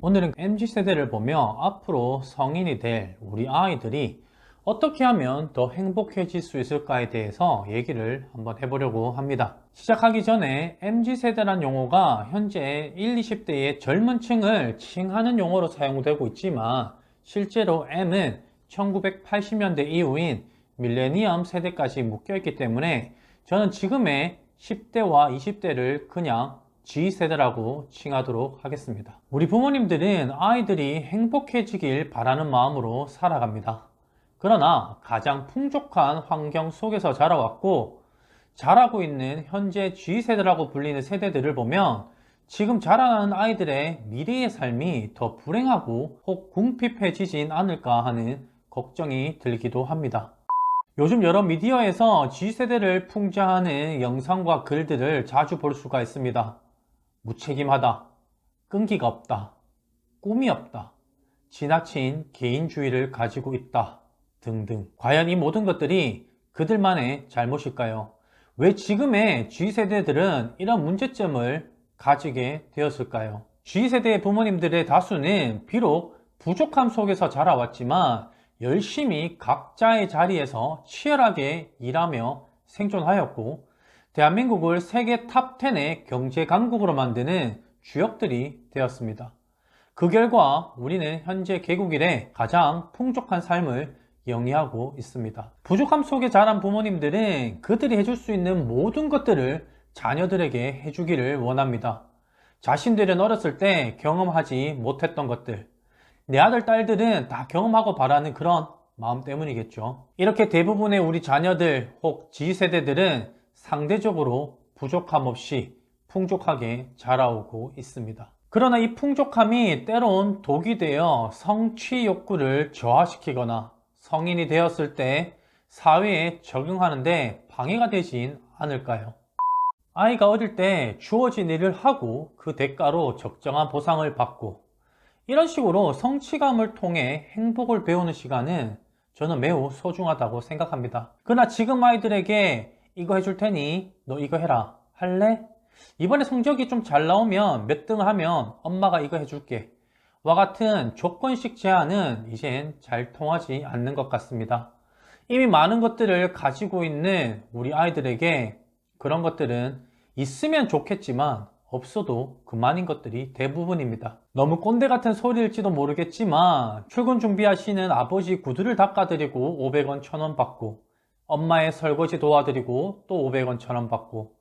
오늘은 MZ세대를 보며 앞으로 성인이 될 우리 아이들이 어떻게 하면 더 행복해질 수 있을까에 대해서 얘기를 한번 해보려고 합니다. 시작하기 전에 MZ세대란 용어가 현재 1, 20대의 젊은 층을 칭하는 용어로 사용되고 있지만 실제로 M은 1980년대 이후인 밀레니엄 세대까지 묶여있기 때문에 저는 지금의 10대와 20대를 그냥 G세대라고 칭하도록 하겠습니다. 우리 부모님들은 아이들이 행복해지길 바라는 마음으로 살아갑니다. 그러나 가장 풍족한 환경 속에서 자라왔고 자라고 있는 현재 G세대라고 불리는 세대들을 보면 지금 자라나는 아이들의 미래의 삶이 더 불행하고 혹 궁핍해지진 않을까 하는 걱정이 들기도 합니다. 요즘 여러 미디어에서 G세대를 풍자하는 영상과 글들을 자주 볼 수가 있습니다. 무책임하다, 끈기가 없다, 꿈이 없다, 지나친 개인주의를 가지고 있다 등등. 과연 이 모든 것들이 그들만의 잘못일까요? 왜 지금의 G세대들은 이런 문제점을 가지게 되었을까요? G세대의 부모님들의 다수는 비록 부족함 속에서 자라왔지만 열심히 각자의 자리에서 치열하게 일하며 생존하였고 대한민국을 세계 탑10의 경제 강국으로 만드는 주역들이 되었습니다. 그 결과 우리는 현재 개국 이래 가장 풍족한 삶을 영위하고 있습니다. 부족함 속에 자란 부모님들은 그들이 해줄 수 있는 모든 것들을 자녀들에게 해주기를 원합니다. 자신들은 어렸을 때 경험하지 못했던 것들, 내 아들, 딸들은 다 경험하고 바라는 그런 마음 때문이겠죠. 이렇게 대부분의 우리 자녀들 혹 G세대들은 상대적으로 부족함 없이 풍족하게 자라오고 있습니다. 그러나 이 풍족함이 때론 독이 되어 성취 욕구를 저하시키거나 성인이 되었을 때 사회에 적응하는데 방해가 되진 않을까요? 아이가 어릴 때 주어진 일을 하고 그 대가로 적정한 보상을 받고 이런 식으로 성취감을 통해 행복을 배우는 시간은 저는 매우 소중하다고 생각합니다. 그러나 지금 아이들에게 이거 해줄 테니 너 이거 해라. 할래? 이번에 성적이 좀 잘 나오면 몇 등을 하면 엄마가 이거 해줄게. 와 같은 조건식 제한은 이젠 잘 통하지 않는 것 같습니다. 이미 많은 것들을 가지고 있는 우리 아이들에게 그런 것들은 있으면 좋겠지만 없어도 그만인 것들이 대부분입니다. 너무 꼰대 같은 소리일지도 모르겠지만 출근 준비하시는 아버지 구두를 닦아드리고 500원, 1000원 받고 엄마의 설거지 도와드리고 또 500원, 1000원 받고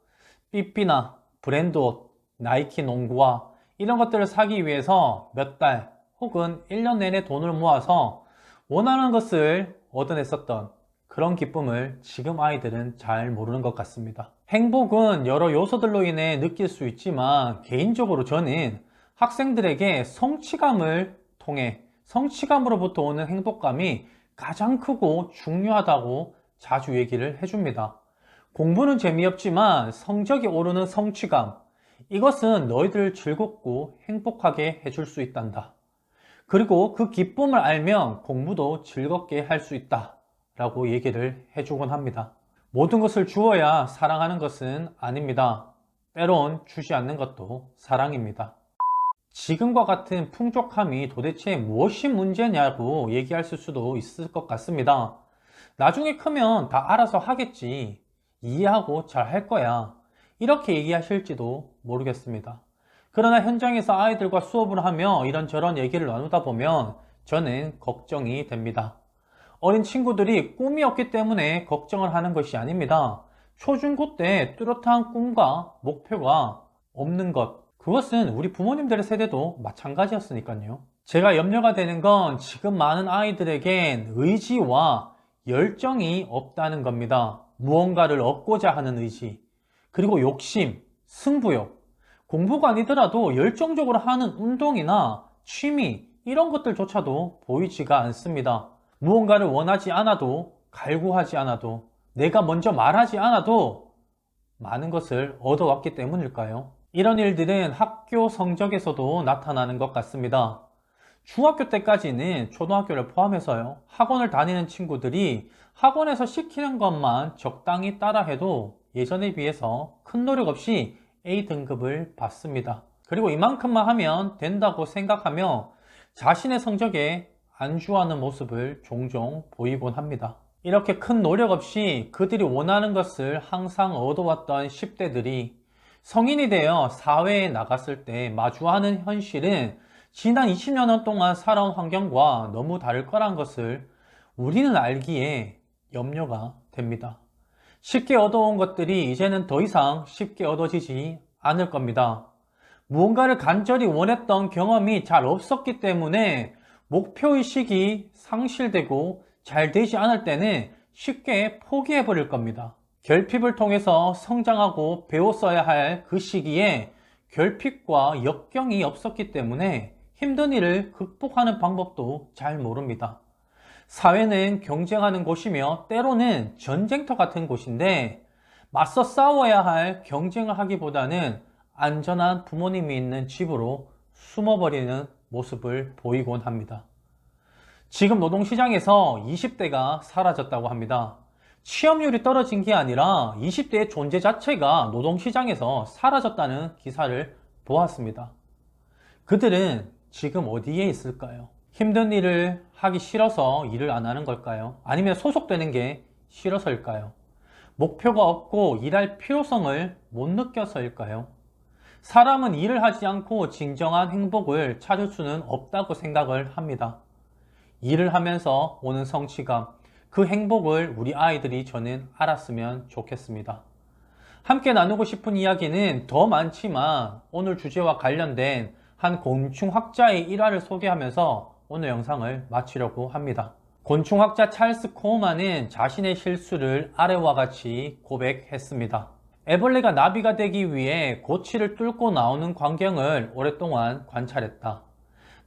삐삐나 브랜드 옷, 나이키 농구화 이런 것들을 사기 위해서 몇 달 혹은 1년 내내 돈을 모아서 원하는 것을 얻어냈었던 그런 기쁨을 지금 아이들은 잘 모르는 것 같습니다. 행복은 여러 요소들로 인해 느낄 수 있지만 개인적으로 저는 학생들에게 성취감을 통해 성취감으로부터 오는 행복감이 가장 크고 중요하다고 자주 얘기를 해줍니다. 공부는 재미없지만 성적이 오르는 성취감, 이것은 너희들 즐겁고 행복하게 해줄 수 있단다. 그리고 그 기쁨을 알면 공부도 즐겁게 할 수 있다 라고 얘기를 해주곤 합니다. 모든 것을 주어야 사랑하는 것은 아닙니다. 때론 주지 않는 것도 사랑입니다. 지금과 같은 풍족함이 도대체 무엇이 문제냐고 얘기할 수도 있을 것 같습니다. 나중에 크면 다 알아서 하겠지. 이해하고 잘 할 거야. 이렇게 얘기하실지도 모르겠습니다. 그러나 현장에서 아이들과 수업을 하며 이런저런 얘기를 나누다 보면 저는 걱정이 됩니다. 어린 친구들이 꿈이 없기 때문에 걱정을 하는 것이 아닙니다. 초중고 때 뚜렷한 꿈과 목표가 없는 것, 그것은 우리 부모님들의 세대도 마찬가지였으니까요. 제가 염려가 되는 건 지금 많은 아이들에겐 의지와 열정이 없다는 겁니다. 무언가를 얻고자 하는 의지, 그리고 욕심, 승부욕, 공부가 아니더라도 열정적으로 하는 운동이나 취미, 이런 것들조차도 보이지가 않습니다. 무언가를 원하지 않아도, 갈구하지 않아도, 내가 먼저 말하지 않아도 많은 것을 얻어왔기 때문일까요? 이런 일들은 학교 성적에서도 나타나는 것 같습니다. 중학교 때까지는 초등학교를 포함해서요, 학원을 다니는 친구들이 학원에서 시키는 것만 적당히 따라해도 예전에 비해서 큰 노력 없이 A등급을 받습니다. 그리고 이만큼만 하면 된다고 생각하며 자신의 성적에 안주하는 모습을 종종 보이곤 합니다. 이렇게 큰 노력 없이 그들이 원하는 것을 항상 얻어왔던 10대들이 성인이 되어 사회에 나갔을 때 마주하는 현실은 지난 20년 동안 살아온 환경과 너무 다를 거란 것을 우리는 알기에 염려가 됩니다. 쉽게 얻어온 것들이 이제는 더 이상 쉽게 얻어지지 않을 겁니다. 무언가를 간절히 원했던 경험이 잘 없었기 때문에 목표의식이 상실되고 잘 되지 않을 때는 쉽게 포기해 버릴 겁니다. 결핍을 통해서 성장하고 배웠어야 할 그 시기에 결핍과 역경이 없었기 때문에 힘든 일을 극복하는 방법도 잘 모릅니다. 사회는 경쟁하는 곳이며 때로는 전쟁터 같은 곳인데 맞서 싸워야 할 경쟁을 하기보다는 안전한 부모님이 있는 집으로 숨어버리는 모습을 보이곤 합니다. 지금 노동시장에서 20대가 사라졌다고 합니다. 취업률이 떨어진 게 아니라 20대의 존재 자체가 노동시장에서 사라졌다는 기사를 보았습니다. 그들은 지금 어디에 있을까요? 힘든 일을 하기 싫어서 일을 안 하는 걸까요? 아니면 소속되는 게 싫어서일까요? 목표가 없고 일할 필요성을 못 느껴서일까요? 사람은 일을 하지 않고 진정한 행복을 찾을 수는 없다고 생각을 합니다. 일을 하면서 오는 성취감, 그 행복을 우리 아이들이 저는 알았으면 좋겠습니다. 함께 나누고 싶은 이야기는 더 많지만 오늘 주제와 관련된 한 곤충학자의 일화를 소개하면서 오늘 영상을 마치려고 합니다. 곤충학자 찰스 코우만은 자신의 실수를 아래와 같이 고백했습니다. 애벌레가 나비가 되기 위해 고치를 뚫고 나오는 광경을 오랫동안 관찰했다.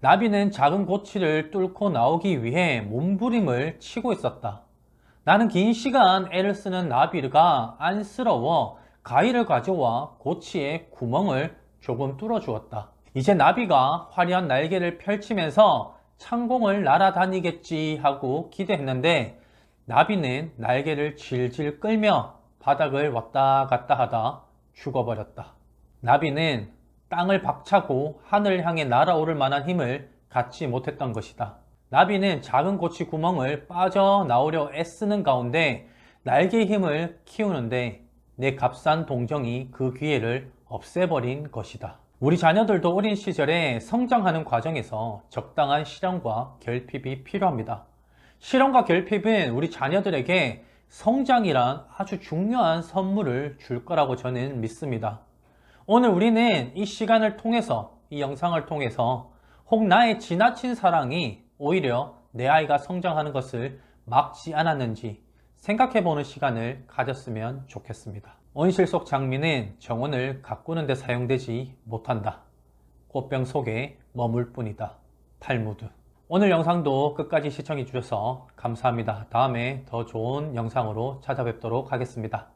나비는 작은 고치를 뚫고 나오기 위해 몸부림을 치고 있었다. 나는 긴 시간 애를 쓰는 나비가 안쓰러워 가위를 가져와 고치의 구멍을 조금 뚫어주었다. 이제 나비가 화려한 날개를 펼치면서 창공을 날아다니겠지 하고 기대했는데 나비는 날개를 질질 끌며 바닥을 왔다 갔다 하다 죽어버렸다. 나비는 땅을 박차고 하늘을 향해 날아오를 만한 힘을 갖지 못했던 것이다. 나비는 작은 고치 구멍을 빠져나오려 애쓰는 가운데 날개의 힘을 키우는데 내 값싼 동정이 그 기회를 없애버린 것이다. 우리 자녀들도 어린 시절에 성장하는 과정에서 적당한 실현과 결핍이 필요합니다. 실현과 결핍은 우리 자녀들에게 성장이란 아주 중요한 선물을 줄 거라고 저는 믿습니다. 오늘 우리는 이 시간을 통해서, 이 영상을 통해서 혹 나의 지나친 사랑이 오히려 내 아이가 성장하는 것을 막지 않았는지 생각해보는 시간을 가졌으면 좋겠습니다. 온실 속 장미는 정원을 가꾸는 데 사용되지 못한다. 꽃병 속에 머물 뿐이다. 탈무드. 오늘 영상도 끝까지 시청해 주셔서 감사합니다. 다음에 더 좋은 영상으로 찾아뵙도록 하겠습니다.